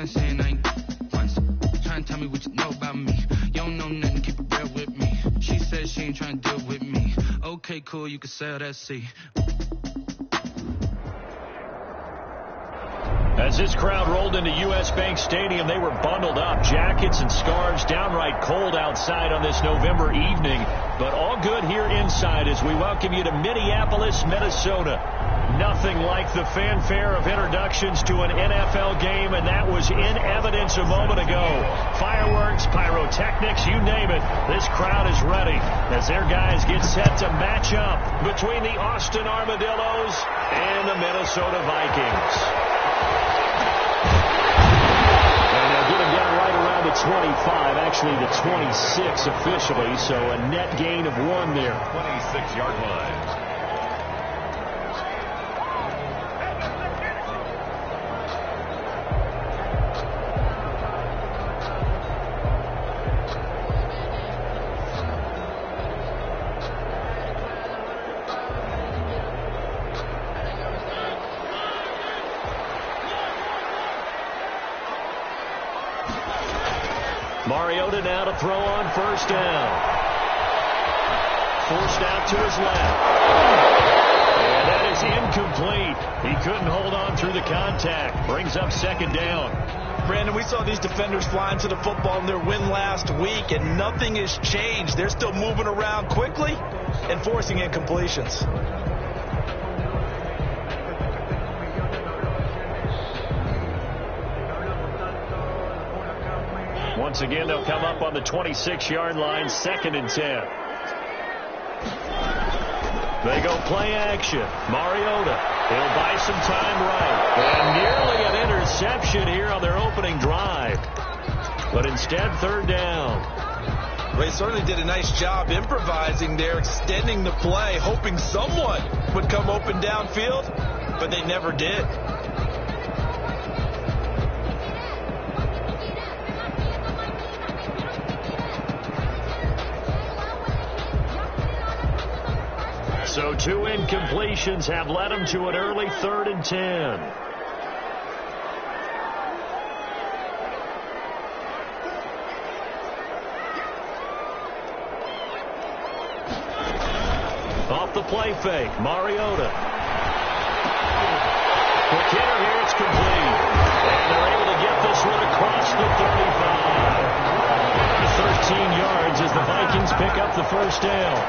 once and I ain't once. Trying to tell me what you know about me. You don't know nothing, keep it real with me. She said she ain't trying to deal with me. Okay, cool, you can sell that seat. As this crowd rolled into U.S. Bank Stadium, they were bundled up, jackets and scarves, downright cold outside on this November evening. But all good here inside as we welcome you to Minneapolis, Minnesota. Nothing like the fanfare of introductions to an NFL game, and that was in evidence a moment ago. Fireworks, pyrotechnics, you name it. This crowd is ready as their guys get set to match up between the Austin Armadillos and the Minnesota Vikings. And they'll get him down right around the 25, actually the 26 officially, so a net gain of 1 there. 26-yard line. Mariota now to throw on first down. Forced out to his left. And that is incomplete. He couldn't hold on through the contact. Brings up second down. Brandon, we saw these defenders flying to the football in their win last week, and nothing has changed. They're still moving around quickly and forcing incompletions. Once again, they'll come up on the 26-yard line, 2nd and 10. They go play action. Mariota, he'll buy some time right. And nearly an interception here on their opening drive. But instead, 3rd down. They certainly did a nice job improvising there, extending the play, hoping someone would come open downfield, but they never did. So 2 incompletions have led them to an early 3rd and 10. Off the play fake, Mariota. Quick hitter here, it's complete. And they're able to get this one across the 35. 13 yards as the Vikings pick up the first down.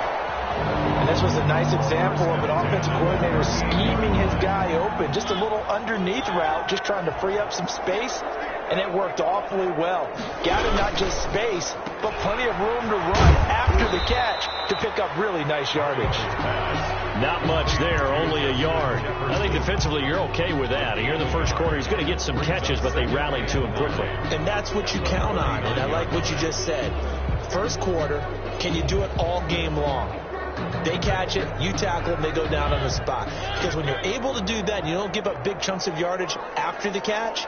And this was a nice example of an offensive coordinator scheming his guy open. Just a little underneath route, just trying to free up some space, and it worked awfully well. Got him not just space, but plenty of room to run after the catch to pick up really nice yardage. Not much there, only a yard. I think defensively you're okay with that. Here in the first quarter, he's going to get some catches, but they rallied to him quickly. And that's what you count on, and I like what you just said. First quarter, can you do it all game long? They catch it, you tackle them, they go down on the spot. Because when you're able to do that, you don't give up big chunks of yardage after the catch.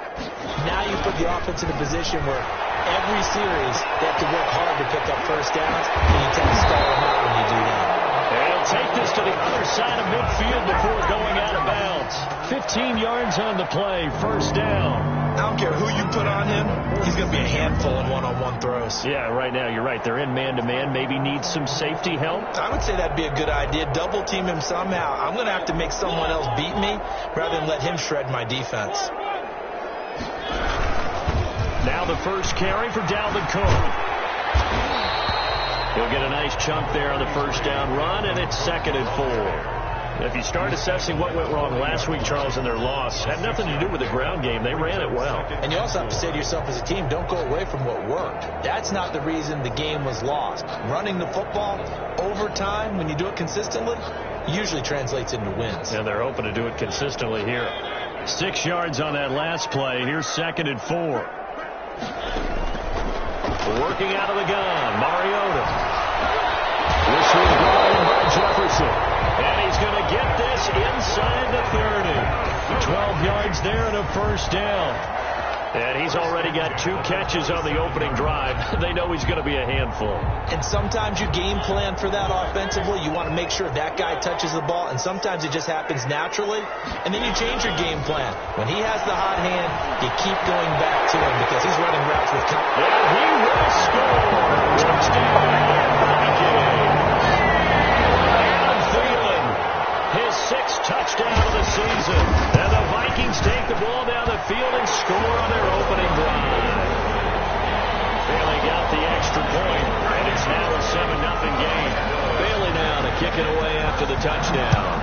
Now you put the offense in a position where every series they have to work hard to pick up first downs, and you tend to stall them out when you do that. They'll take this to the other side of midfield before going out of bounds. 15 yards on the play, first down. I don't care who you put on him, he's going to be a handful in one-on-one throws. Yeah, right now you're right. They're in man-to-man. Maybe needs some safety help. I would say that'd be a good idea. Double team him somehow. I'm going to have to make someone else beat me rather than let him shred my defense. Now the first carry for Dalvin Cook. He'll get a nice chunk there on the first down run, and it's 2nd and 4. If you start assessing what went wrong last week, Charles, in their loss, had nothing to do with the ground game. They ran it well. And you also have to say to yourself as a team, don't go away from what worked. That's not the reason the game was lost. Running the football over time, when you do it consistently, usually translates into wins. And they're hoping to do it consistently here. 6 yards on that last play. Here's 2nd and 4. Working out of the gun, Mariota. This was brought in by Jefferson. And he's going to get this inside the 30. 12 yards there and a first down. And he's already got 2 catches on the opening drive. They know he's going to be a handful. And sometimes you game plan for that offensively. You want to make sure that guy touches the ball, and sometimes it just happens naturally. And then you change your game plan. When he has the hot hand, you keep going back to him because he's running routes with confidence. And he will score. Touchdown, Vikings. Adam Thielen, his 6th touchdown of the season. And the Vikings take the ball down the field and score on their opening drive. Bailey got the extra point, and it's now a 7-0 game. Bailey now to kick it away after the touchdown.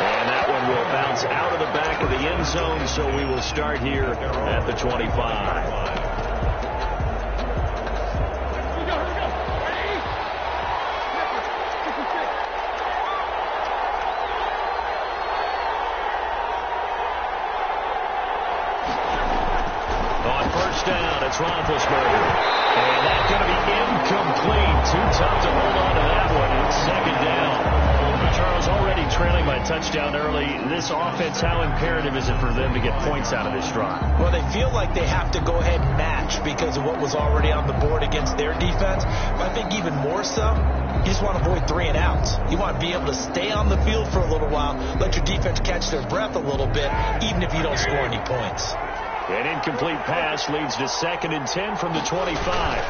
And that one will bounce out of the back of the end zone, so we will start here at the 25. It's Roethlisberger. And that's going to be incomplete. Too tough to hold on to that one. It's 2nd down. Charles, already trailing by touchdown early. This offense, how imperative is it for them to get points out of this drive? Well, they feel like they have to go ahead and match because of what was already on the board against their defense. But I think even more so, you just want to avoid 3 and outs. You want to be able to stay on the field for a little while, let your defense catch their breath a little bit, even if you don't score any points. An incomplete pass leads to 2nd and 10 from the 25.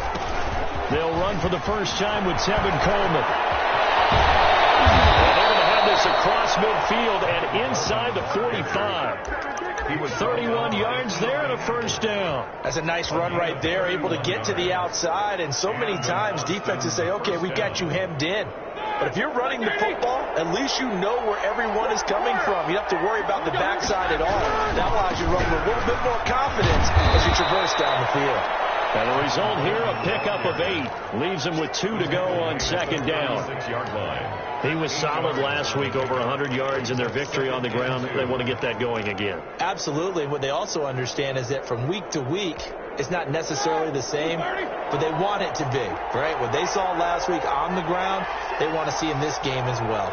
They'll run for the first time with Tevin Coleman. And they're going to have this across midfield and inside the 45. He was 31 yards there and a first down. That's a nice run right there, able to get to the outside. And so many times defenses say, okay, we got you hemmed in. But if you're running the football, at least you know where everyone is coming from. You don't have to worry about the backside at all. That allows you to run with a little bit more confidence as you traverse down the field. And the result here, a pickup of 8. Leaves them with 2 to go on 2nd down. 6-yard line. He was solid last week, over 100 yards in their victory on the ground. They want to get that going again. Absolutely. What they also understand is that from week to week, it's not necessarily the same, but they want it to be, right? What they saw last week on the ground, they want to see in this game as well.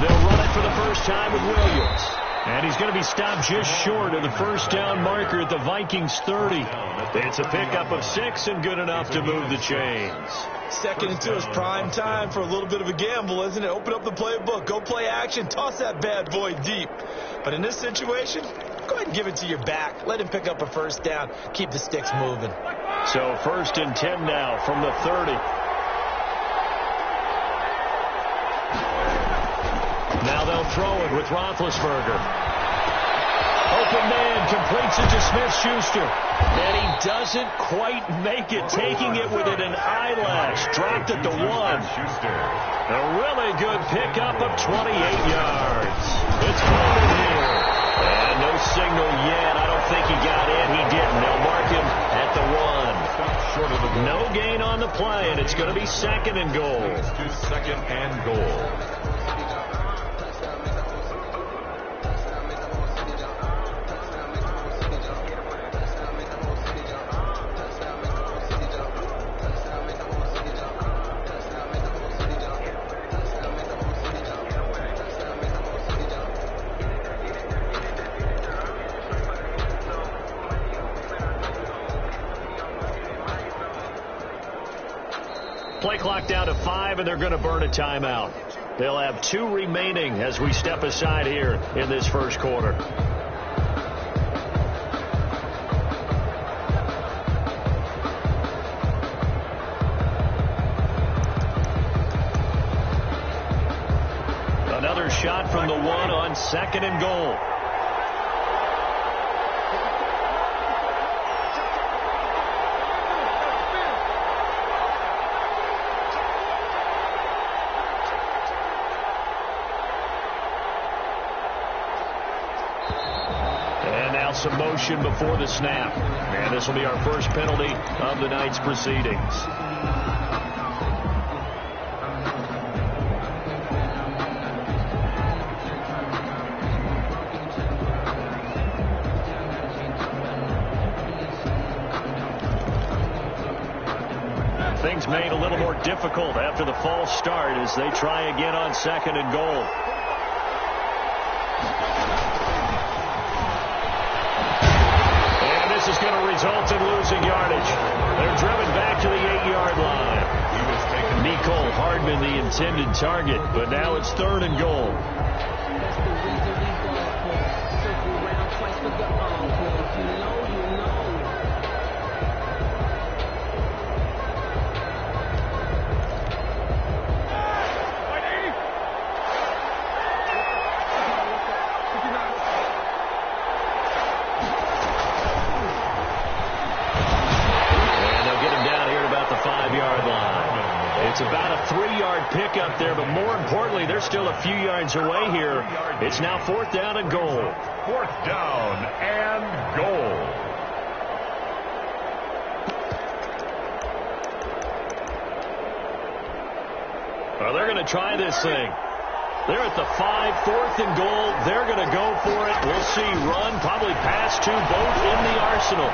They'll run it for the first time with Williams. And he's going to be stopped just short of the first down marker at the Vikings 30. It's a pickup of 6 and good enough to move the chains. 2nd and 2 is prime time for a little bit of a gamble, isn't it? Open up the playbook, go play action, toss that bad boy deep. But in this situation, go ahead and give it to your back. Let him pick up a first down. Keep the sticks moving. So 1st and 10 now from the 30. Now they'll throw it with Roethlisberger. Open man completes it to Smith-Schuster. And he doesn't quite make it, taking it within an eyelash. Dropped at the 1. A really good pickup of 28 yards. It's Coleman here. And no signal yet. I don't think he got in. He didn't. They'll mark him at the 1. No gain on the play, and it's going to be 2nd and goal. It's to 2nd and goal. Play clock down to 5, and they're going to burn a timeout. They'll have 2 remaining as we step aside here in this first quarter. Another shot from the 1 on 2nd and goal. Some motion before the snap. And this will be our first penalty of the night's proceedings. Things made a little more difficult after the false start as they try again on 2nd and goal. And this is going to result in losing yardage. They're driven back to the 8-yard line. Nicole Hardman, the intended target, but now it's 3rd and goal. It's about a 3-yard pickup there, but more importantly, they're still a few yards away here. It's now 4th down and goal. 4th down and goal. Well, they're going to try this thing. They're at the 5, 4th and goal. They're going to go for it. We'll see run, probably pass to both in the arsenal.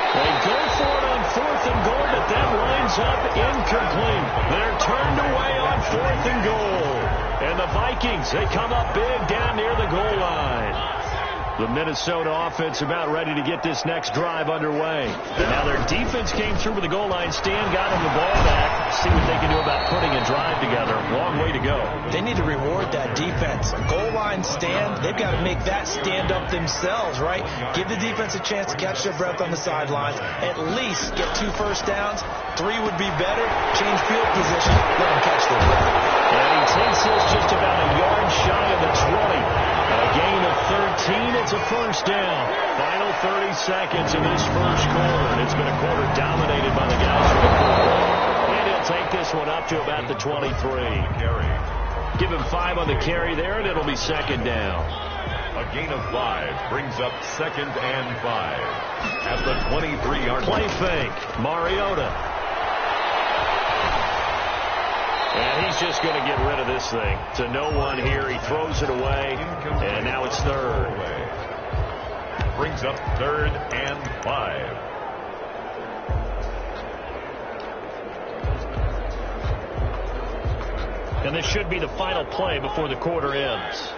They go for it on 4th and goal, but that winds up incomplete. They're turned away on 4th and goal. And the Vikings, they come up big down near the goal line. The Minnesota offense about ready to get this next drive underway. And now their defense came through with the goal line stand, got them the ball back. See what they can do about putting a drive together. Long way to go. They need to reward that defense. Goal line stand, they've got to make that stand up themselves, right? Give the defense a chance to catch their breath on the sidelines. At least get 2 first downs. 3 would be better. Change field position. Let them catch their breath. And he takes this just about a yard shy of the 20. A gain of 13. It's a first down. Final 30 seconds in this first quarter. And it's been a quarter dominated by the guys from the corner. And he'll take this one up to about the 23. Give him 5 on the carry there, and it'll be 2nd down. A gain of 5 brings up 2nd and 5. At the 23-yard line. Play fake. Mariota. And he's just going to get rid of this thing. To no one here. He throws it away. And now it's 3rd. Brings up 3rd and 5. And this should be the final play before the quarter ends.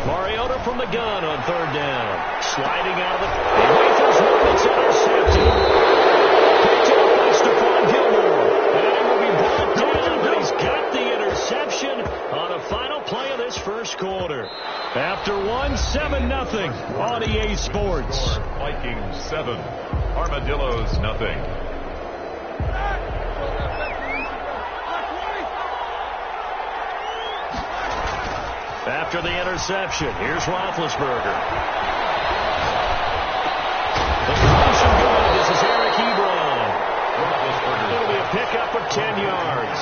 Mariota from the gun on 3rd down. Sliding out of the... He waits one. It's intercepted. Picked up by Stephon Gilmore. And it will be brought down, but he's got the interception on a final play of this first quarter. After 7-0 on EA Sports. Vikings 7. Armadillos 0. After the interception, here's Roethlisberger. The motion good. This is Eric Ebron. It'll be a pickup of 10 yards.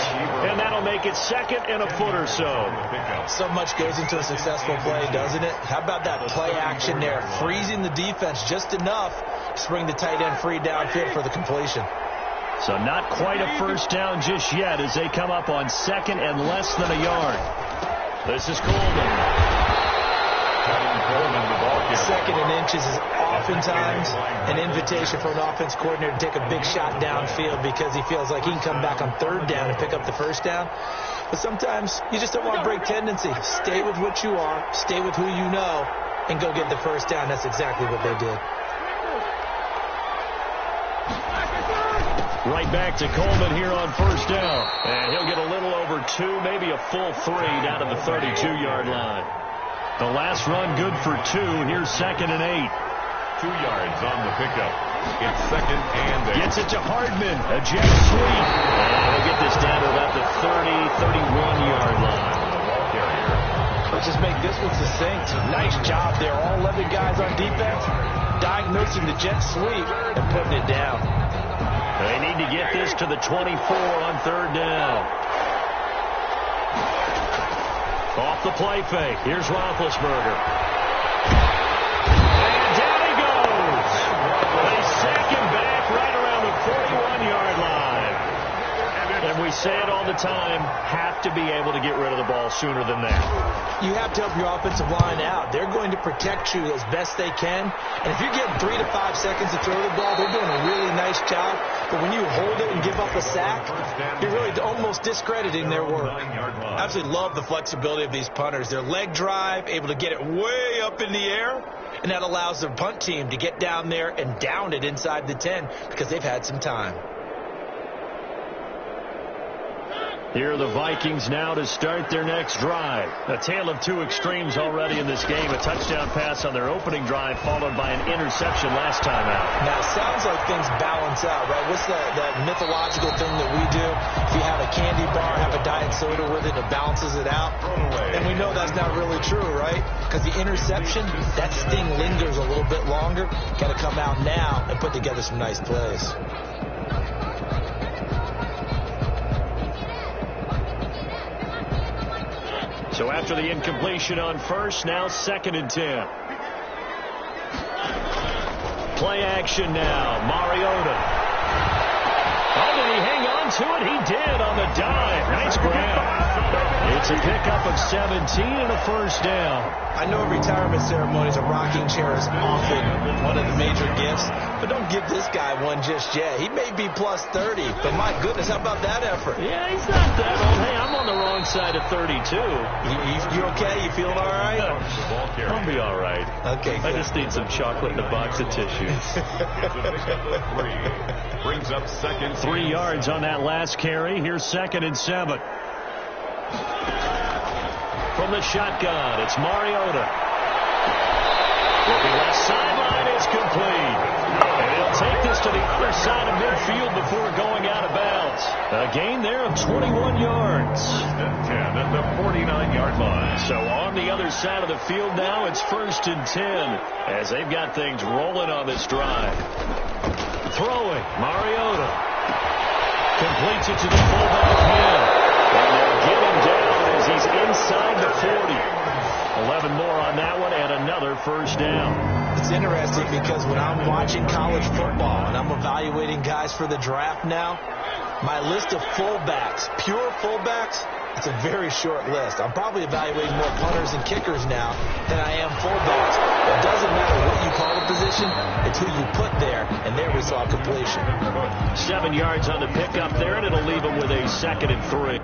And that'll make it 2nd and a foot or so. So much goes into a successful play, doesn't it? How about that play action there? Freezing the defense just enough to bring the tight end free downfield for the completion. So not quite a first down just yet as they come up on 2nd and less than a yard. This is Coleman. 2nd and inches is oftentimes an invitation for an offense coordinator to take a big shot downfield because he feels like he can come back on 3rd down and pick up the first down. But sometimes you just don't want to break tendency. Stay with what you are, stay with who you know, and go get the first down. That's exactly what they did. Right back to Coleman here on 1st down. And he'll get a little over 2, maybe a full 3 down to the 32-yard line. The last run good for 2. Here's 2nd and 8. 2 yards on the pickup. It's 2nd and 8. Gets it to Hardman. A jet sweep. And he'll get this down to about the 31-yard line. Let's just make this one succinct. Nice job there. All 11 guys on defense diagnosing the jet sweep and putting it down. They need to get this to the 24 on 3rd down. Off the play fake. Here's Roethlisberger. And down he goes. They sack him back right around the 41-yard line. And we say it all the time, have to be able to get rid of the ball sooner than that. You have to help your offensive line out. They're going to protect you as best they can. And if you're getting 3 to 5 seconds to throw the ball, they're doing a really nice job. But when you hold it and give up a sack, you're really almost discrediting their work. I absolutely love the flexibility of these punters. Their leg drive, able to get it way up in the air, and that allows the punt team to get down there and down it inside the 10 because they've had some time. Here are the Vikings now to start their next drive. A tale of two extremes already in this game. A touchdown pass on their opening drive followed by an interception last time out. Now, it sounds like things balance out, right? What's that mythological thing that we do? If you have a candy bar, have a diet soda with it, it balances it out. And we know that's not really true, right? Because the interception, that sting lingers a little bit longer. Got to come out now and put together some nice plays. So after the incompletion on first, now 2nd and 10. Play action now. Mariota. Oh, did he hang on to it? He did on the dive. Nice grab. It's a pickup of 17 and a first down. I know retirement ceremonies, a rocking chair is often one of the major gifts, but don't give this guy one just yet. He may be plus 30, but my goodness, how about that effort? Yeah, he's not that old. Hey, I'm on the wrong side of 32. You okay? You feeling all right? I'll be all right. Okay, good. I just need some chocolate and a box of tissues. Brings up 2nd. 3 yards on that last carry. Here's 2nd and 7. From the shotgun, it's Mariota. Looking left sideline, is complete. And he'll take this to the other side of midfield before going out of bounds. A gain there of 21 yards. 10 at the 49-yard line. So on the other side of the field now, it's 1st and 10 as they've got things rolling on this drive. Throwing, Mariota. Completes it to the fullback Hill. And they'll get him down as he's inside the 40. 11 more on that one and another first down. It's interesting because when I'm watching college football and I'm evaluating guys for the draft now, my list of fullbacks, pure fullbacks, it's a very short list. I'm probably evaluating more punters and kickers now than I am fullbacks. It doesn't matter what you call the position, it's who you put there, and there we saw completion. 7 yards on the pickup there, and it'll leave him with a 2nd and 3.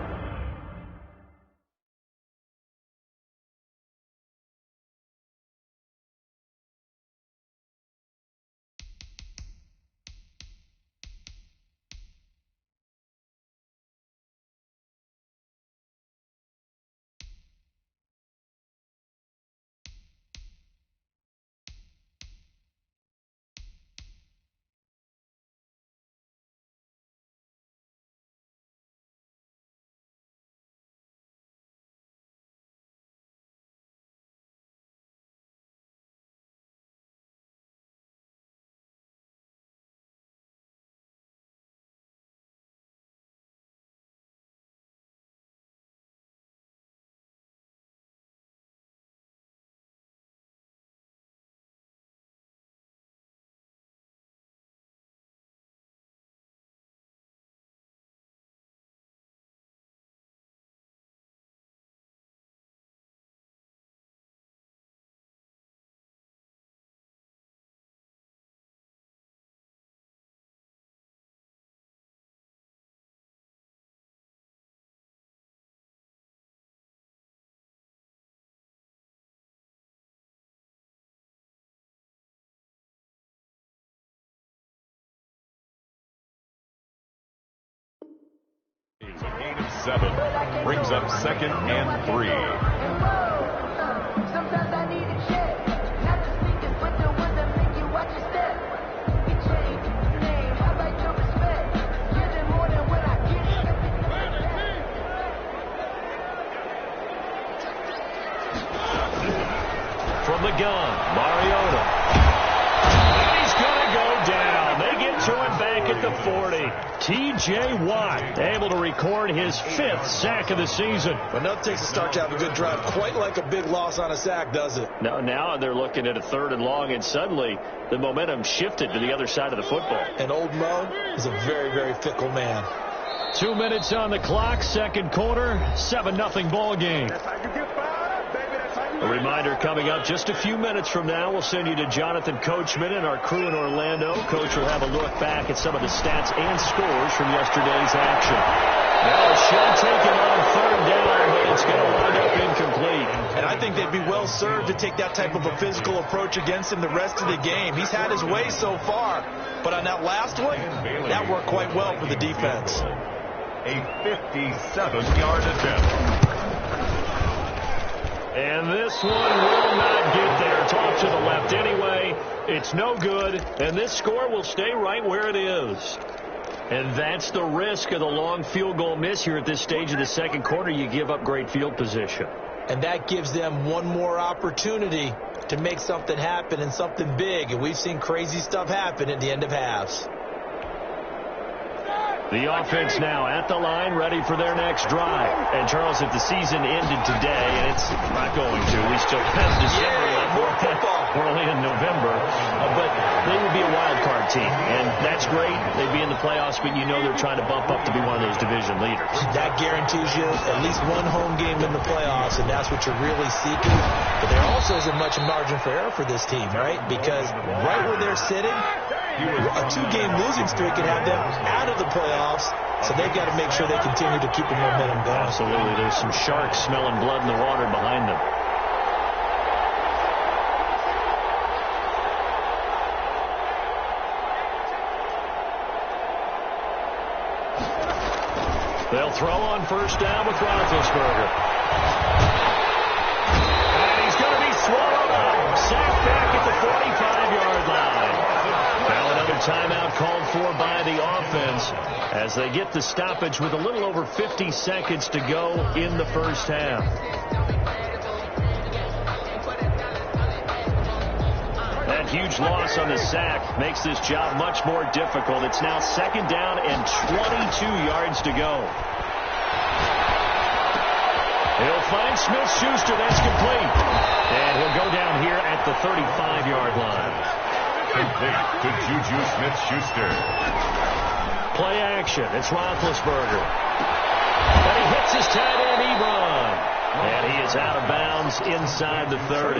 A gain of 7 brings up 2nd and 3. Sometimes I need a check, not the sneakers, but the ones that make you watch your step. You change your name, I like your respect. Give them more than what I get. From the gun, Mariota. And he's going to go down. They get to him back at the 40. T.J. Watt able to record his 5th sack of the season. But nothing takes a start to have a good drive quite like a big loss on a sack, does it? No, now they're looking at a 3rd and long, and suddenly the momentum shifted to the other side of the football. And old Mo is a very, very fickle man. 2 minutes on the clock, second quarter, 7-0 ball game. A reminder coming up just a few minutes from now. We'll send you to Jonathan Coachman and our crew in Orlando. Coach will have a look back at some of the stats and scores from yesterday's action. Now a shot taken on third down, but it's going to wind up incomplete. And I think they'd be well served to take that type of a physical approach against him the rest of the game. He's had his way so far, but on that last one, that worked quite well for the defense. A 57-yard attempt. And this one will not get there. It's off to the left anyway. It's no good, and this score will stay right where it is. And that's the risk of the long field goal miss here at this stage of the second quarter. You give up great field position. And that gives them one more opportunity to make something happen and something big. And we've seen crazy stuff happen at the end of halves. The offense now at the line, ready for their next drive. And, Charles, if the season ended today, and it's not going to, we still have December left. We're only in November. But they would be a wild card team, and that's great. They'd be in the playoffs, but you know they're trying to bump up to be one of those division leaders. That guarantees you at least one home game in the playoffs, and that's what you're really seeking. But there also isn't much margin for error for this team, right? Because right where they're sitting, a two-game losing streak can have them out of the playoffs, so they've got to make sure they continue to keep the momentum going. Absolutely. There's some sharks smelling blood in the water behind them. They'll throw on first down with Roethlisberger. And he's going to be swallowed up. Sacked back at the 45-yard line. Now another timeout called for by the offense as they get the stoppage with a little over 50 seconds to go in the first half. That huge loss on the sack makes this job much more difficult. It's now second down and 22 yards to go. He'll find Smith-Schuster. That's complete. And he'll go down here at the 35-yard line. Complete to Juju Smith-Schuster. Play action. It's Roethlisberger. And he hits his tight end, Ebron. And he is out of bounds inside the 30.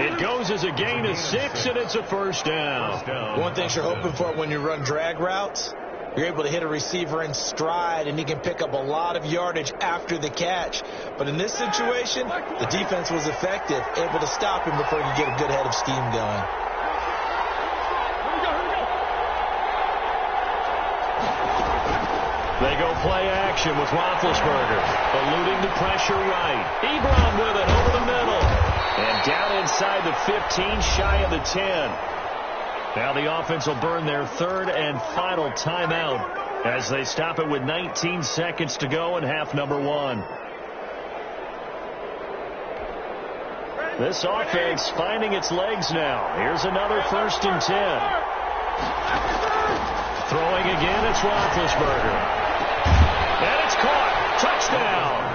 It goes as a gain of 6, and it's a first down. One thing you're hoping for when you run drag routes, you're able to hit a receiver in stride, and he can pick up a lot of yardage after the catch. But in this situation, the defense was effective, able to stop him before he could get a good head of steam going. They go play action with Roethlisberger, eluding the pressure right. Ebron with it over the middle. And down inside the 15, shy of the 10. Now the offense will burn their third and final timeout as they stop it with 19 seconds to go in half number 1. This offense finding its legs now. Here's another 1st and 10. Throwing again, it's Roethlisberger. And it's caught. Touchdown.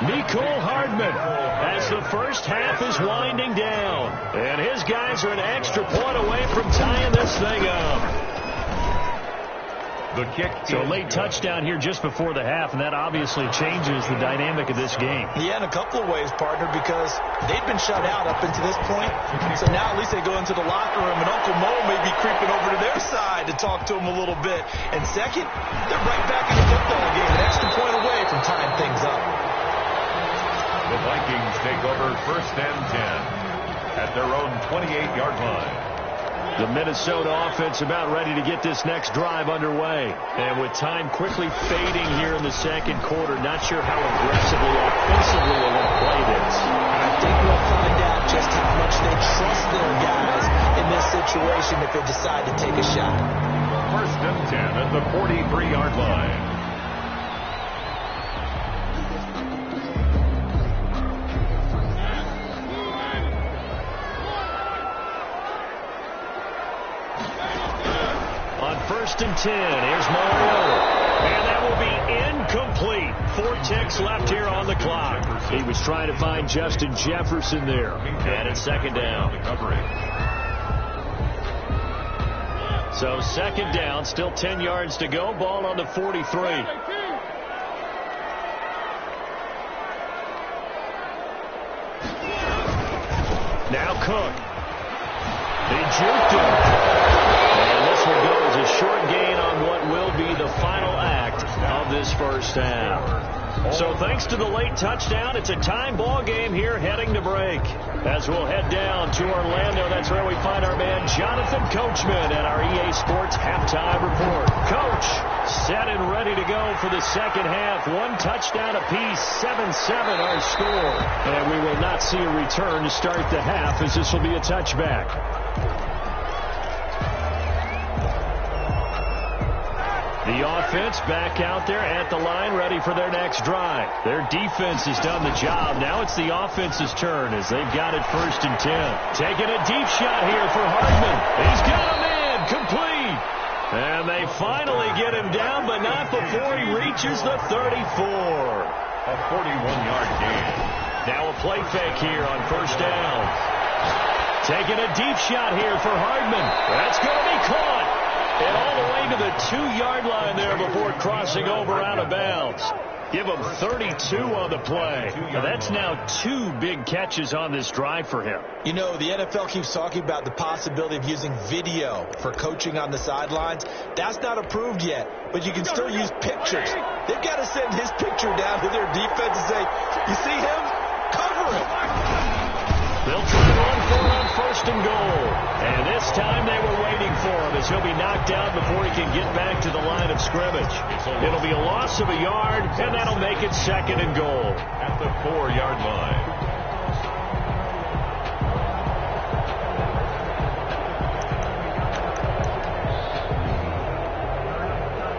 Mecole Hardman as the first half is winding down. And his guys are an extra point away from tying this thing up. The kick. So a late touchdown here just before the half, and that obviously changes the dynamic of this game. Yeah, in a couple of ways, partner, because they've been shut out up until this point. So now at least they go into the locker room, and Uncle Mo may be creeping over to their side to talk to him a little bit. And second, they're right back in the football game, an extra point away from tying things up. The Vikings take over 1st and 10 at their own 28-yard line. The Minnesota offense about ready to get this next drive underway. And with time quickly fading here in the second quarter, not sure how aggressively, offensively they want to play this. I think we'll find out just how much they trust their guys in this situation if they decide to take a shot. 1st and 10 at the 43-yard line. On 1st and 10, here's Mariota. And that will be incomplete. 4 ticks left here on the clock. He was trying to find Justin Jefferson there. And it's second down. So second down, still 10 yards to go. Ball on the 43. Now Cook. He juked him. And this one goes a short gain on what will be the final act of this first half. So thanks to the late touchdown, it's a time ball game here heading to break. As we'll head down to Orlando, that's where we find our man Jonathan Coachman at our EA Sports Halftime Report. Coach, set and ready to go for the second half. One touchdown apiece, 7-7 our score. And we will not see a return to start the half, as this will be a touchback. The offense back out there at the line, ready for their next drive. Their defense has done the job. Now it's the offense's turn as they've got it 1st and 10. Taking a deep shot here for Hardman. He's got him in, complete. And they finally get him down, but not before he reaches the 34. A 41-yard gain. Now a play fake here on 1st down. Taking a deep shot here for Hardman. That's going to be caught. And all the way to the 2-yard line there before crossing over out of bounds. Give him 32 on the play. Now that's now 2 big catches on this drive for him. You know, the NFL keeps talking about the possibility of using video for coaching on the sidelines. That's not approved yet, but you can still use pictures. They've got to send his picture down to their defense and say, you see him? Cover him. They'll try to run for it on 1st and goal. And this time they were waiting for him as he'll be knocked out before he can get back to the line of scrimmage. It'll be a loss of a yard, and that'll make it 2nd and goal. At the 4-yard line.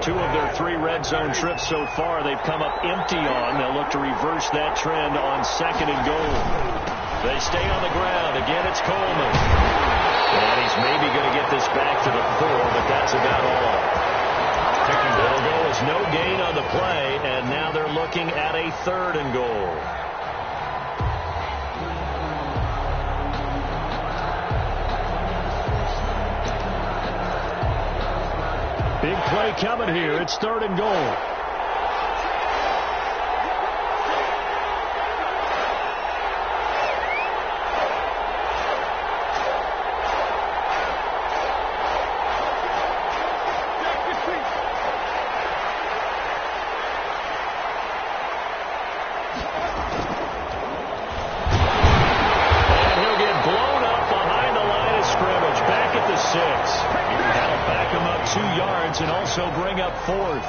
Two of their 3 red zone trips so far they've come up empty on. They'll look to reverse that trend on 2nd and goal. They stay on the ground. Again, it's Coleman. And he's maybe going to get this back to the 4, but that's about all. It'll go as no gain on the play, and now they're looking at a 3rd and goal. Big play coming here. It's 3rd and goal. And also bring up 4th.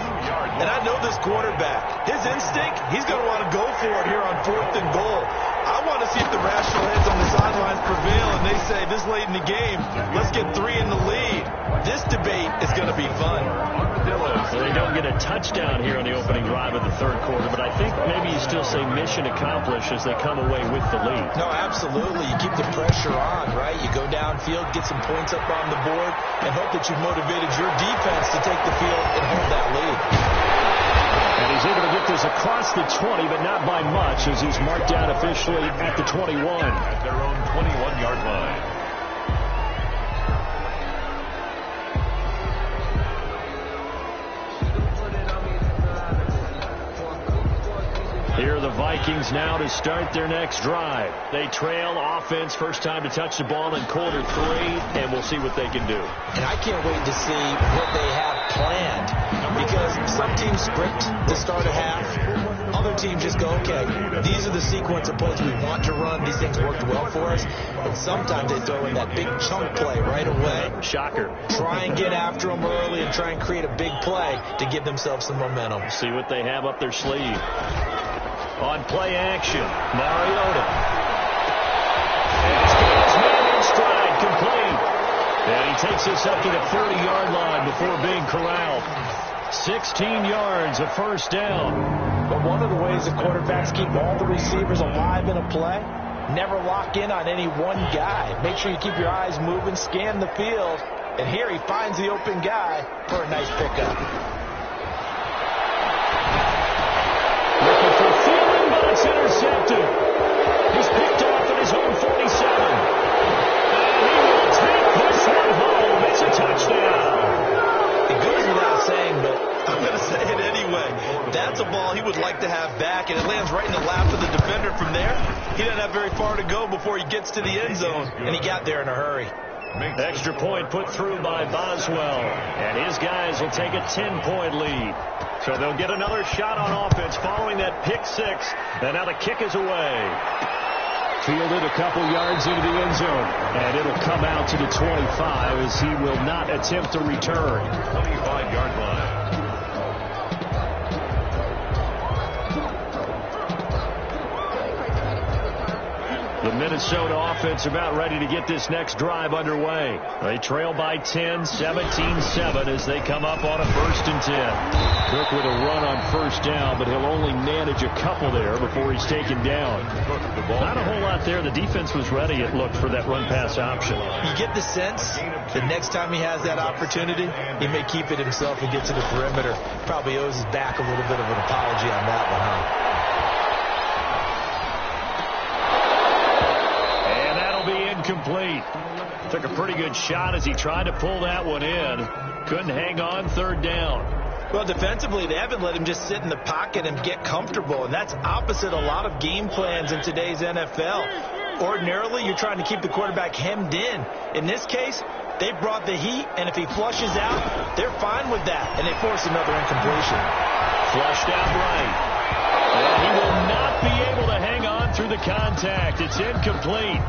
And I know this quarterback. His instinct, he's going to want to go for it here on 4th and goal. I want to see if the rational heads on the sidelines prevail and they say this late in the game, let's get 3 in the lead. This debate is going to be fun. So they don't get a touchdown here on the opening drive of the 3rd quarter, but I think maybe you still say mission accomplished as they come away with the lead. No, absolutely. You keep the pressure on, right? You go downfield, get some points up on the board, and hope that you've motivated your defense to take the field and hold that lead. And he's able to get this across the 20, but not by much, as he's marked down officially at the 21. At their own 21-yard line. Here are the Vikings now to start their next drive. They trail offense, first time to touch the ball in quarter 3, and we'll see what they can do. And I can't wait to see what they have planned, because some teams script to start a half. Other teams just go, okay, these are the sequence of plays we want to run. These things worked well for us. And sometimes they throw in that big chunk play right away. Shocker. Try and get after them early and try and create a big play to give themselves some momentum. See what they have up their sleeve. On play action, Mariota. And he's got his man in stride, complete. And he takes us up to the 30-yard line before being corralled. 16 yards, a 1st down. But one of the ways that quarterbacks keep all the receivers alive in a play, never lock in on any one guy. Make sure you keep your eyes moving, scan the field. And here he finds the open guy for a nice pickup. Looking for Thielen, but it's intercepted. He's picked off at his own 47. And he will take this one home. It's a touchdown. like to have back, and it lands right in the lap of the defender from there. He doesn't have very far to go before he gets to the end zone, and he got there in a hurry. Extra point put through by Boswell, and his guys will take a 10-point lead. So they'll get another shot on offense following that pick six, and now the kick is away. Fielded a couple yards into the end zone, and it'll come out to the 25 as he will not attempt to return. 25-yard line. The Minnesota offense about ready to get this next drive underway. They trail by 10, 17-7 as they come up on a 1st and 10. Cook with a run on first down, but he'll only manage a couple there before he's taken down. Not a whole lot there. The defense was ready, it looked, for that run-pass option. You get the sense that next time he has that opportunity, he may keep it himself and get to the perimeter. Probably owes his back a little bit of an apology on that one, huh? Complete. Took a pretty good shot as he tried to pull that one in. Couldn't hang on 3rd down. Well, defensively, they haven't let him just sit in the pocket and get comfortable, and that's opposite a lot of game plans in today's NFL. Ordinarily, you're trying to keep the quarterback hemmed in. In this case, they brought the heat, and if he flushes out, they're fine with that, and they force another incompletion. Flushed out right. And he will not be able to hang on through the contact. It's incomplete.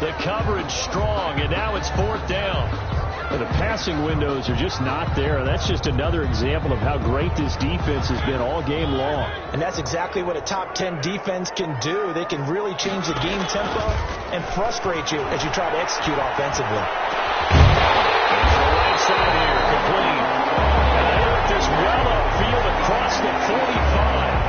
The coverage strong, and now it's 4th down. Well, the passing windows are just not there. That's just another example of how great this defense has been all game long. And that's exactly what a top 10 defense can do. They can really change the game tempo and frustrate you as you try to execute offensively. And to the right side here, complete. And they look this well upfield across the 45.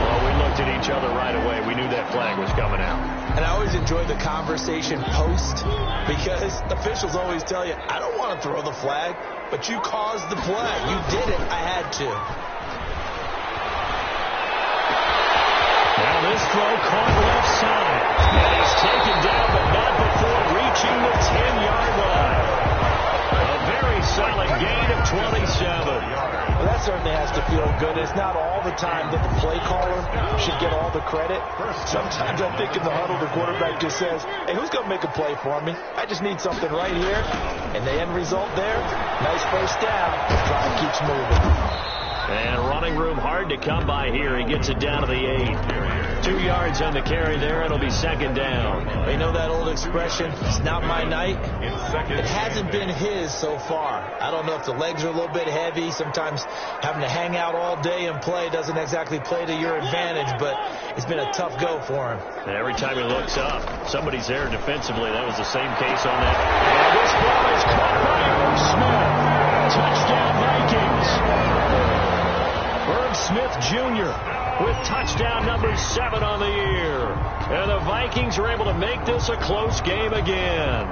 Well, we looked at each other right away. We knew that flag was coming out. And I always enjoy the conversation post because officials always tell you, I don't want to throw the flag, but you caused the play. You did it. I had to. Now this throw caught left side. And he's taken down, but not before reaching the 10-yard line. A very solid gain of 27. Well, that certainly has to feel good. It's not all the time that the play caller should get all the credit. Sometimes I think in the huddle, the quarterback just says, hey, who's going to make a play for me? I just need something right here. And the end result there, nice first down. The drive keeps moving. And running room hard to come by here. He gets it down to the 8. 2 yards on the carry there. It'll be 2nd down. You know that old expression, it's not my night? It hasn't been his so far. I don't know if the legs are a little bit heavy. Sometimes having to hang out all day and play doesn't exactly play to your advantage, but it's been a tough go for him. And every time he looks up, somebody's there defensively. That was the same case on that. And this ball is caught by Irv Smith. Touchdown Vikings. Irv Smith Jr. with touchdown number 7 on the year. And the Vikings are able to make this a close game again.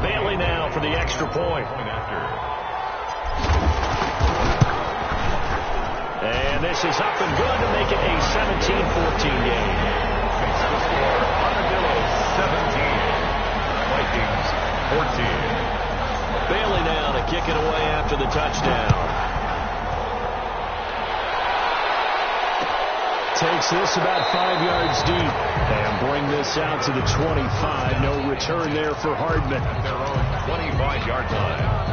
Bailey now for the extra point. And this is up and good to make it a 17-14 game. Armadillo 17, Vikings 14. Bailey now to kick it away after the touchdown. Takes this about 5 yards deep and bring this out to the 25. No return there for Hardman. At their own 25-yard line.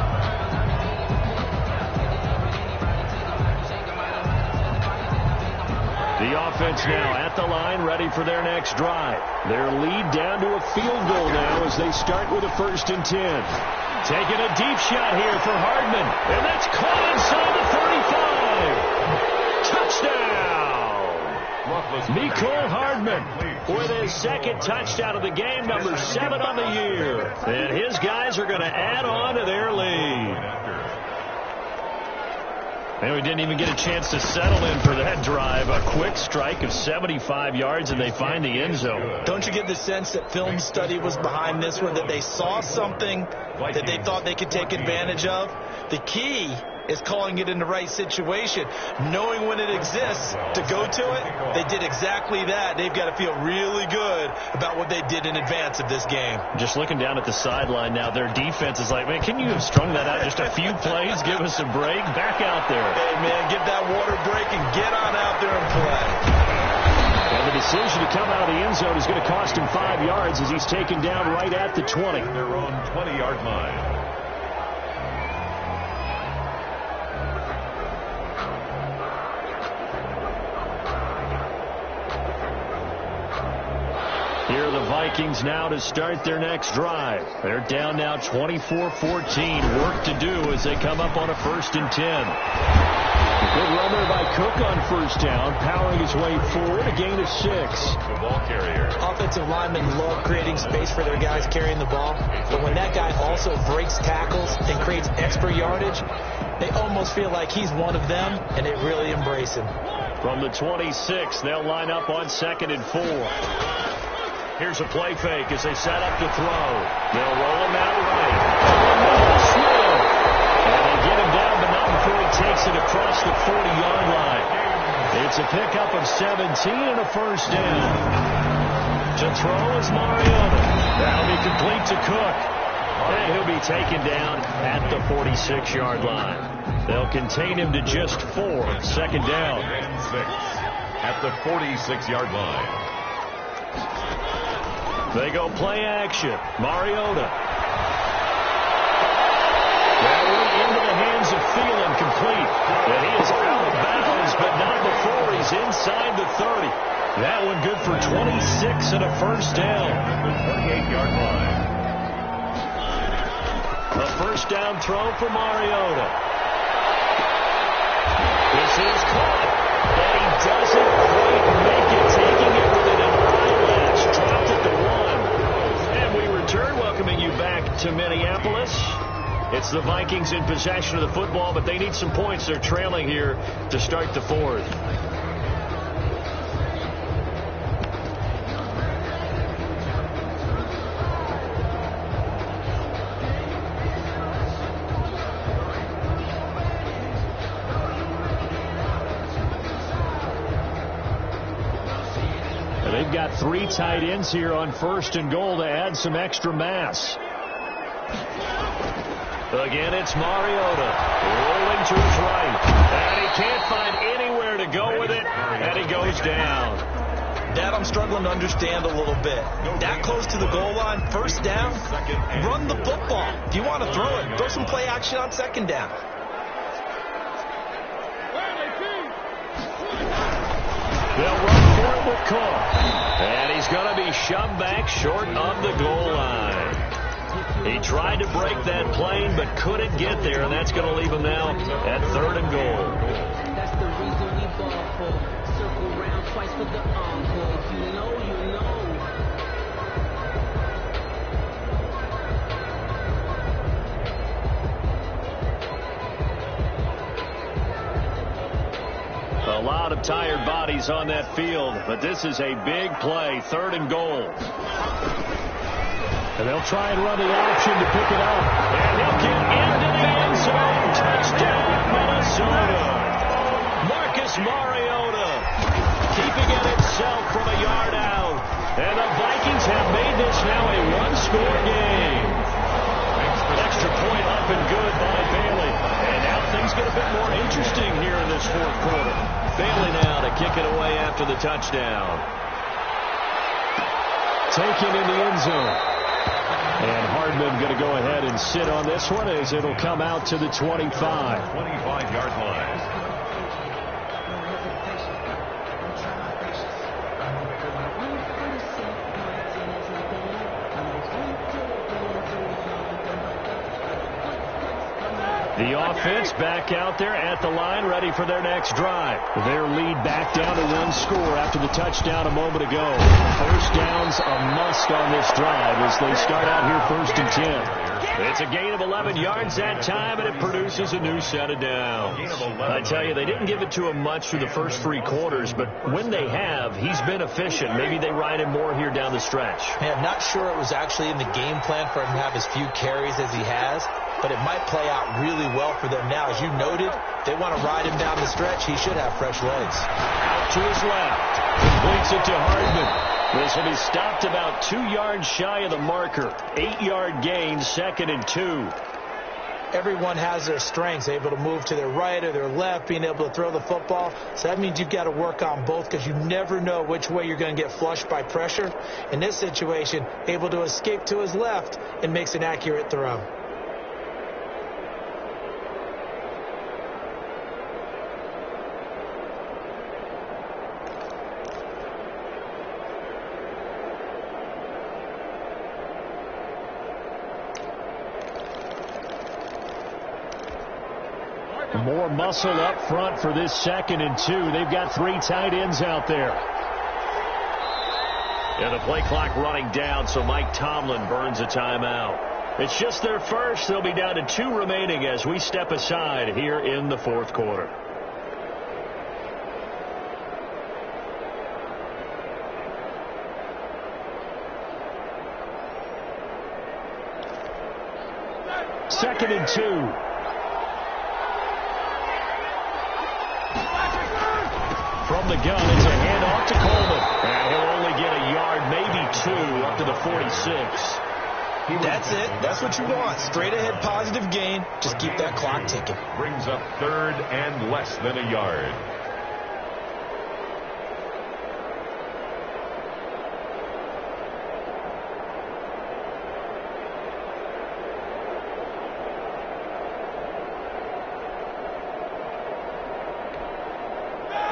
The offense now at the line, ready for their next drive. Their lead down to a field goal now as they start with a 1st and 10. Taking a deep shot here for Hardman. And that's caught inside the 35. Touchdown! Mecole Hardman with his 2nd touchdown of the game, number 7 on the year. And his guys are going to add on to their lead. And we didn't even get a chance to settle in for that drive. A quick strike of 75 yards, and they find the end zone. Don't you get the sense that film study was behind this one, that they saw something that they thought they could take advantage of? The key is calling it in the right situation. Knowing when it exists to go to it, they did exactly that. They've got to feel really good about what they did in advance of this game. Just looking down at the sideline now, their defense is like, man, can you have strung that out just a few plays? Give us a break. Back out there. Hey, man, give that water break and get on out there and play. And the decision to come out of the end zone is going to cost him 5 yards as he's taken down right at the 20. Their own 20-yard line. Here are the Vikings now to start their next drive. They're down now 24-14. Work to do as they come up on a 1st and 10. Good run there by Cook on 1st down, powering his way forward, a gain of 6. The ball carrier. Offensive linemen love creating space for their guys carrying the ball, but when that guy also breaks tackles and creates extra yardage, they almost feel like he's one of them, and they really embrace him. From the 26, they'll line up on 2nd and 4. Here's a play fake as they set up to throw. They'll roll him out right. And they get him down, but not before he takes it across the 40-yard line. It's a pickup of 17 and a 1st down. To throw is Mariota. That'll be complete to Cook. And he'll be taken down at the 46-yard line. They'll contain him to just 4. 2nd down. And 6 at the 46-yard line. They go play action. Mariota. That one into the hands of Thielen, complete. And he is out of bounds, but not before he's inside the 30. That one good for 26 and a 1st down. The 28-yard line. A 1st down throw for Mariota. This is caught. And he doesn't quite make it, taking it with an eyelash. Dropped it to 1. And we return, welcoming you back to Minneapolis. It's the Vikings in possession of the football, but they need some points. They're trailing here to start the 4th. And they've got 3 tight ends here on 1st and goal to add some extra mass. Again, it's Mariota rolling to his right. And he can't find anywhere to go with it. And he goes down. That I'm struggling to understand a little bit. That close to the goal line, 1st down, run the football. If you want to throw it, throw some play action on 2nd down. They'll run for it with Cook. And he's going to be shoved back short of the goal line. He tried to break that plane, but couldn't get there, and that's going to leave him now at 3rd and goal. That's the reason we ball for. Circle round twice for the encore. If you know, you know. A lot of tired bodies on that field, but this is a big play, 3rd and goal. And they'll try and run the option to pick it up. And he'll get into the end zone. Touchdown, Minnesota. Marcus Mariota keeping it himself from a yard out. And the Vikings have made this now a 1-score game. Extra point up and good by Bailey. And now things get a bit more interesting here in this 4th quarter. Bailey now to kick it away after the touchdown. Taken in the end zone. And Hardman going to go ahead and sit on this one as it'll come out to the 25. 25-yard line. The offense back out there at the line, ready for their next drive. Their lead back down to 1 score after the touchdown a moment ago. 1st down's a must on this drive as they start out here 1st and 10. It's a gain of 11 yards that time, and it produces a new set of downs. I tell you, they didn't give it to him much through the first 3 quarters, but when they have, he's been efficient. Maybe they ride him more here down the stretch. Hey, I'm not sure it was actually in the game plan for him to have as few carries as he has. but it might play out really well for them now. As you noted, they want to ride him down the stretch. He should have fresh legs. Out to his left. Completes it to Hardman. This will be stopped about 2 yards shy of the marker. 8-yard gain, 2nd and 2. Everyone has their strengths, able to move to their right or their left, being able to throw the football. So that means you've got to work on both because you never know which way you're going to get flushed by pressure. In this situation, able to escape to his left and makes an accurate throw. More muscle up front for this 2nd and 2. They've got 3 tight ends out there. And the play clock running down, so Mike Tomlin burns a timeout. It's just their first. They'll be down to 2 remaining as we step aside here in the 4th quarter. Second and 2. From the gun, it's a handoff to Coleman. And he'll only get a yard, maybe 2, up to the 46. That's it. That's what you want. Straight ahead positive gain. Just keep that clock ticking. Brings up 3rd and less than a yard.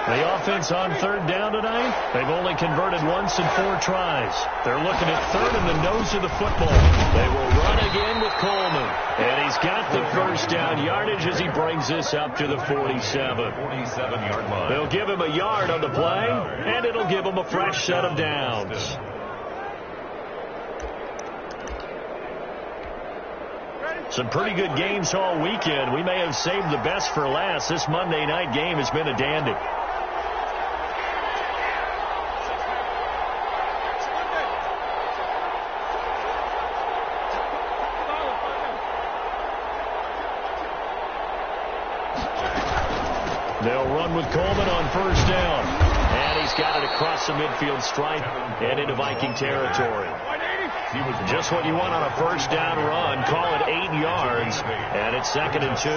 The offense on 3rd down tonight, they've only converted once in 4 tries. They're looking at 3rd in the nose of the football. They will run again with Coleman. And he's got the first down yardage as he brings this up to the 47. 47-yard line. They'll give him a yard on the play, and it'll give him a fresh set of downs. Some pretty good games all weekend. We may have saved the best for last. This Monday night game has been a dandy. They'll run with Coleman on 1st down. And he's got it across the midfield stripe and into Viking territory. Just what you want on a 1st down run. Call it 8 yards. And it's 2nd and 2.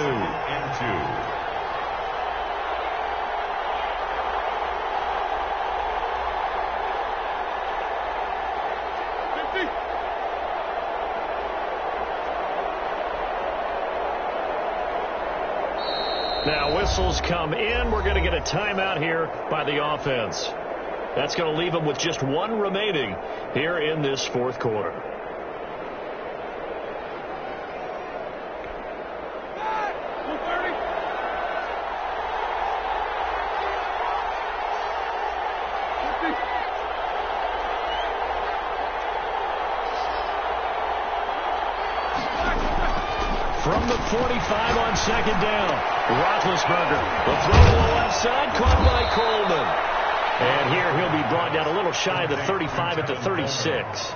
Now whistles come in. We're going to get a timeout here by the offense. That's going to leave them with just 1 remaining here in this 4th quarter. From the 45 on 2nd down. Roethlisberger. The throw to the left side, caught by Coleman. And here he'll be brought down a little shy of the 35 at the 36.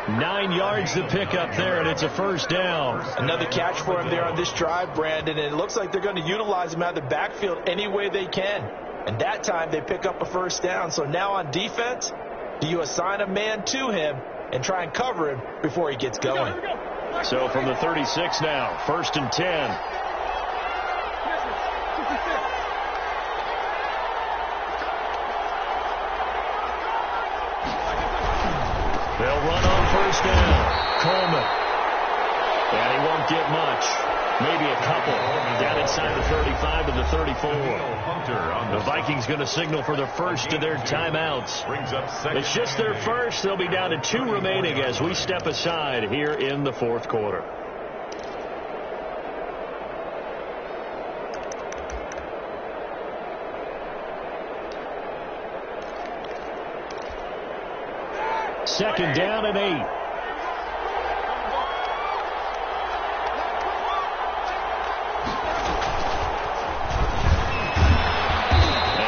9 yards to pick up there, and it's a 1st down. Another catch for him there on this drive, Brandon, and it looks like they're going to utilize him out of the backfield any way they can. And that time they pick up a 1st down. So now on defense, do you assign a man to him and try and cover him before he gets going? So from the 36 now, 1st and 10. They'll run on 1st down. Coleman. And he won't get much. Maybe a couple. Down inside the 35 to the 34. The Vikings going to signal for the first of their timeouts. It's just their first. They'll be down to 2 remaining as we step aside here in the 4th quarter. Second down and 8.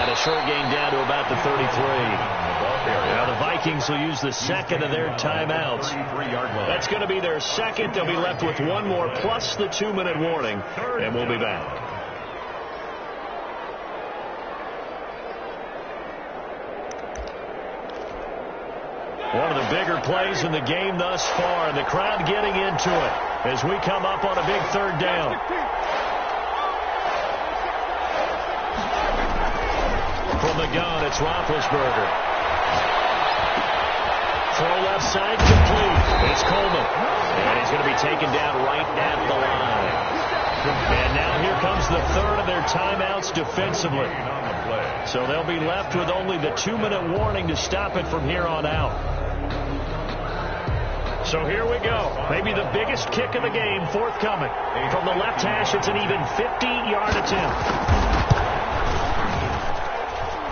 And a short gain down to about the 33. Now the Vikings will use the second of their timeouts. That's going to be their second. They'll be left with one more plus the 2-minute warning, and we'll be back. One of the bigger plays in the game thus far, and the crowd getting into it as we come up on a big third down. From the gun, it's Roethlisberger. Throw left side, complete. It's Coleman. And he's going to be taken down right at the line. And now here comes the third of their timeouts defensively. So they'll be left with only the 2-minute warning to stop it from here on out. So here we go. Maybe the biggest kick of the game forthcoming. From the left hash, it's an even 50-yard attempt.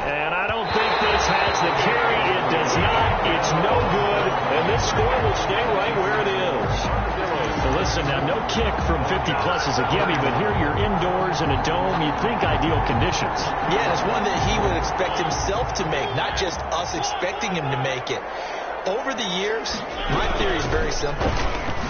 And I don't think this has the carry. It does not. It's no good. And this score will stay right where it is. So listen, now no kick from 50-plus is a gimme, but here you're indoors in a dome. You'd think ideal conditions. Yeah, it's one that he would expect himself to make, not just us expecting him to make it. Over the years, my theory is very simple.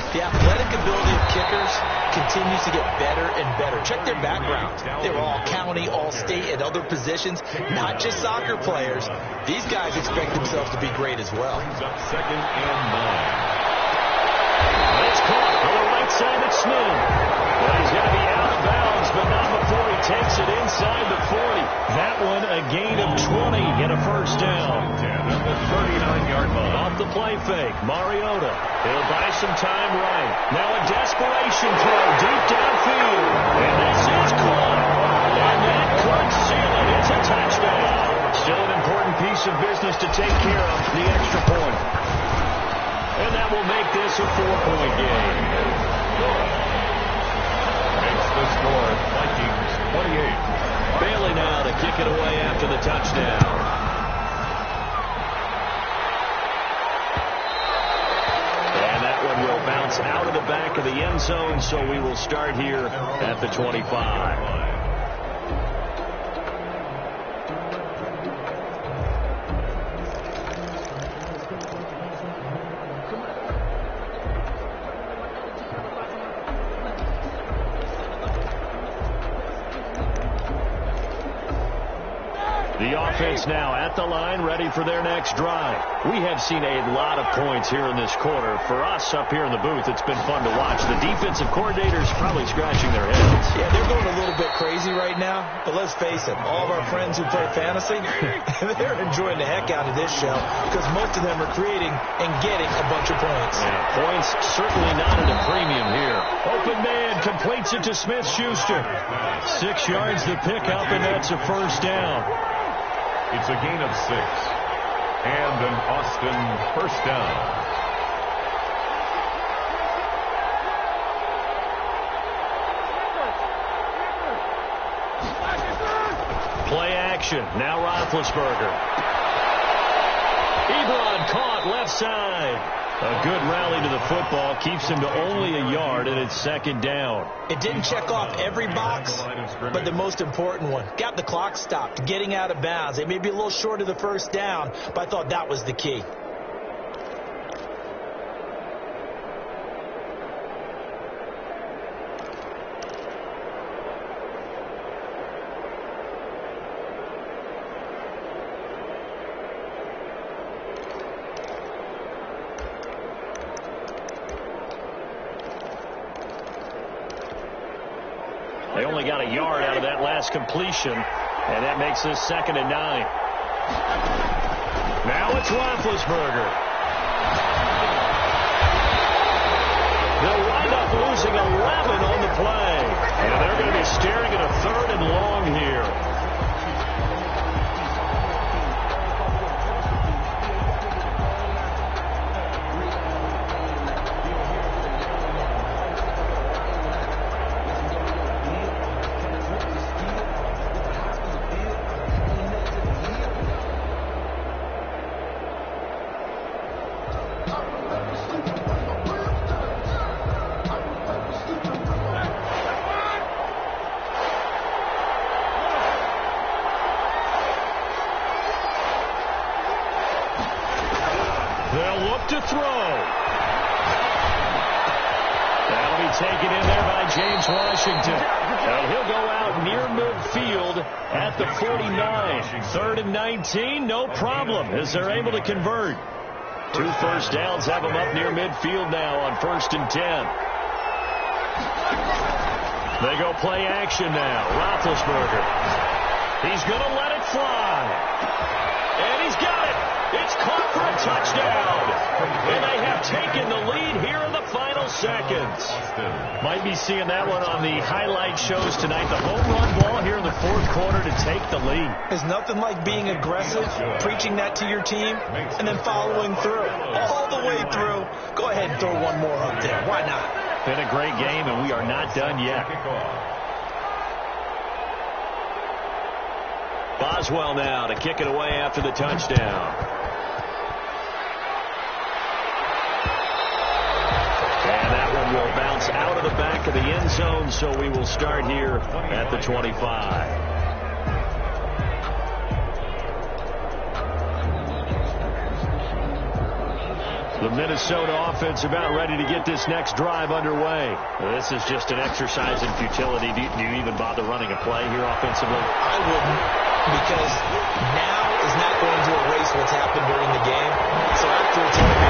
The athletic ability of kickers continues to get better and better. Check their backgrounds. They were all county, all state, and other positions, not just soccer players. These guys expect themselves to be great as well. Second and 9. It's caught on the right side of Smith. Well, he's going to be out of bounds, but not before he takes it inside the 40. That one a gain of 20 and a first down. 39-yard line. Off the play fake, Mariota. He'll buy some time right. Now a desperation throw deep downfield. And this is caught. And that could seal it. It's a touchdown. Still an important piece of business to take care of, the extra point. And that will make this a 4-point game. Makes the score Vikings 28. Bailey now to kick it away after the touchdown. Will bounce out of the back of the end zone, so we will start here at the 25. The offense now at the line, ready for their next drive. We have seen a lot of points here in this quarter. For us up here in the booth, it's been fun to watch. The defensive coordinators probably scratching their heads. Yeah, they're going a little bit crazy right now. But let's face it, all of our friends who play fantasy, they're enjoying the heck out of this show because most of them are creating and getting a bunch of points. Yeah, points certainly not at a premium here. Open man completes it to Smith-Schuster. 6 yards the pickup, and that's a first down. It's a gain of 6. And an Austin first down. Play action. Now Roethlisberger. Ebron caught left side. A good rally to the football keeps him to only a yard, and it's second down. It didn't check off every box, but the most important one. Got the clock stopped, getting out of bounds. It may be a little short of the first down, but I thought that was the key. They only got a yard out of that last completion, and that makes this second and 9. Now it's Roethlisberger. They'll wind up losing 11 on the play, and they're going to be staring at a third and long here. throw. That'll be taken in there by James Washington. And he'll go out near midfield at the 49. 3rd and 19, no problem, as they're able to convert. 2 first downs have them up near midfield now on 1st and 10. They go play action now. Roethlisberger. He's going to let it fly. And he's got it. It's caught for a touchdown. And they have taken the lead here in the final seconds. Might be seeing that one on the highlight shows tonight. The home run ball here in the 4th quarter to take the lead. There's nothing like being aggressive, preaching that to your team, and then following through. All the way through. Go ahead and throw one more up there. Why not? Been a great game, and we are not done yet. Boswell now to kick it away after the touchdown. And that one will bounce out of the back of the end zone, so we will start here at the 25. The Minnesota offense about ready to get this next drive underway. This is just an exercise in futility. Do you even bother running a play here offensively? I wouldn't, because now is not going to erase what's happened during the game. So after it's over,